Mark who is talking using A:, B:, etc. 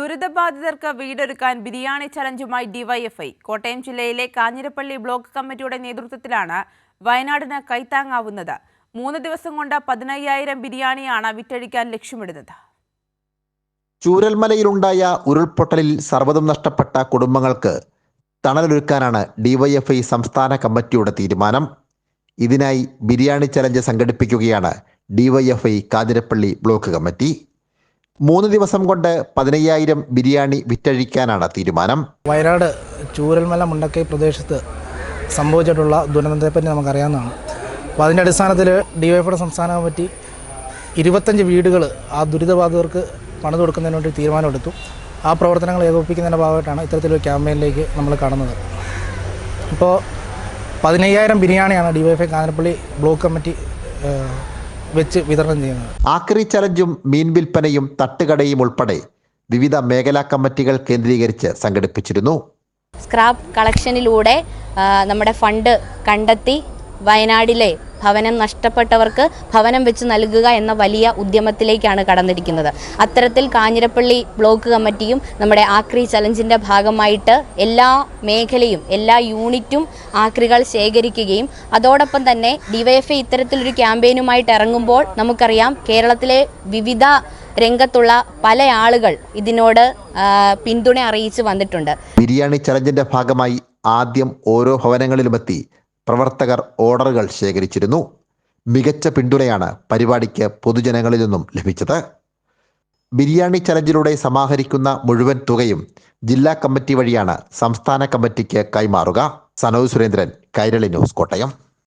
A: ദുരിതബാധിതർക്ക് വീടൊരുക്കാൻ biryani ചലഞ്ചുമായി DYFI. Kottayam ജില്ലയിലെ Kanjirappally block കമ്മിറ്റിയുടെ നേതൃത്വത്തിലാണ് വയനാടിന് കൈത്താങ്ങാവുന്നത്. 3 ദിവസം കൊണ്ട് 15,000 ബിരിയാണിയാണ് വിറ്റഴിക്കാൻ ലക്ഷ്യമിടുന്നത്.
B: ചൂരൽമലയിലുണ്ടായ ഉരുൾപൊട്ടലിൽ സർവ്വതും നഷ്ടപ്പെട്ട കുടുംബങ്ങൾക്ക് തണലൊരുക്കാനാണ് ഡിവൈഎഫ്ഐ സംസ്ഥാന കമ്മിറ്റിയുടെ തീരുമാനം. ഇതിനായി ബിരിയാണി ചലഞ്ച് സംഘടിപ്പിക്കുകയാണ് ഡിവൈഎഫ്ഐ കാഞ്ഞിരപ്പള്ളി ബ്ലോക്ക് കമ്മിറ്റി. 3 ദിവസം കൊണ്ട് 15,000 ബിരിയാണി വിറ്റഴിക്കാനാണ് തീരുമാനം.
C: വയനാട് ചൂരൽമല മുണ്ടക്കൈ പ്രദേശത്ത് സംഭവിച്ചിട്ടുള്ള ദുരന്തത്തെപ്പറ്റി നമുക്കറിയാവുന്നതാണ്. അപ്പോൾ അതിൻ്റെ അടിസ്ഥാനത്തിൽ ഡിവൈഎഫ്ഐയുടെ സംസ്ഥാന കമ്മിറ്റി 25 വീടുകൾ ആ ദുരിതബാധിതർക്ക് പണിത് കൊടുക്കുന്നതിന് വേണ്ടി തീരുമാനമെടുത്തു. ആ പ്രവർത്തനങ്ങൾ ഏകോപിപ്പിക്കുന്നതിൻ്റെ ഭാഗമായിട്ടാണ് ഇത്തരത്തിലൊരു ക്യാമ്പയിനിലേക്ക് നമ്മൾ കാണുന്നത്. ഇപ്പോൾ 15,000 ബിരിയാണിയാണ് ഡിവൈഎഫ്ഐ കാഞ്ഞിരപ്പള്ളി ബ്ലോക്ക് കമ്മിറ്റി വെച്ച് വിതരണം ചെയ്യുന്നത്.
B: ആക്രി ചലഞ്ചും മീൻ വിൽപ്പനയും തട്ടുകടയും ഉൾപ്പെടെ വിവിധ മേഖലാ കമ്മിറ്റികൾ കേന്ദ്രീകരിച്ച് സംഘടിപ്പിച്ചിരുന്നു.
D: സ്ക്രാപ്പ് കളക്ഷനിലൂടെ നമ്മുടെ ഫണ്ട് കണ്ടെത്തി വയനാടിലെ ഭവനം നഷ്ടപ്പെട്ടവർക്ക് ഭവനം വെച്ച് നൽകുക എന്ന വലിയ ഉദ്യമത്തിലേക്കാണ് കടന്നിരിക്കുന്നത്. അത്തരത്തിൽ കാഞ്ഞിരപ്പള്ളി ബ്ലോക്ക് കമ്മിറ്റിയും നമ്മുടെ ആക്രി ചലഞ്ചിൻ്റെ ഭാഗമായിട്ട് എല്ലാ മേഖലയും എല്ലാ യൂണിറ്റും ആക്രികൾ ശേഖരിക്കുകയും അതോടൊപ്പം തന്നെ ഡിവൈഎഫ്ഐ ഇത്തരത്തിലൊരു ക്യാമ്പയിനുമായിട്ട് ഇറങ്ങുമ്പോൾ നമുക്കറിയാം കേരളത്തിലെ വിവിധ രംഗത്തുള്ള പല ആളുകൾ ഇതിനോട് പിന്തുണ അറിയിച്ച് വന്നിട്ടുണ്ട്.
B: ബിരിയാണി ചലഞ്ചിൻ്റെ ഭാഗമായി ആദ്യം ഓരോ ഭവനങ്ങളിലുമെത്തി പ്രവർത്തകർ ഓർഡറുകൾ ശേഖരിച്ചിരുന്നു. മികച്ച പിന്തുണയാണ് പരിപാടിക്ക് പൊതുജനങ്ങളിൽ നിന്നും ലഭിച്ചത്. ബിരിയാണി ചലഞ്ചിലൂടെ സമാഹരിക്കുന്ന മുഴുവൻ തുകയും ജില്ലാ കമ്മിറ്റി വഴിയാണ് സംസ്ഥാന കമ്മിറ്റിക്ക് കൈമാറുക. സനോജ് സുരേന്ദ്രൻ, കൈരളി ന്യൂസ്, കോട്ടയം.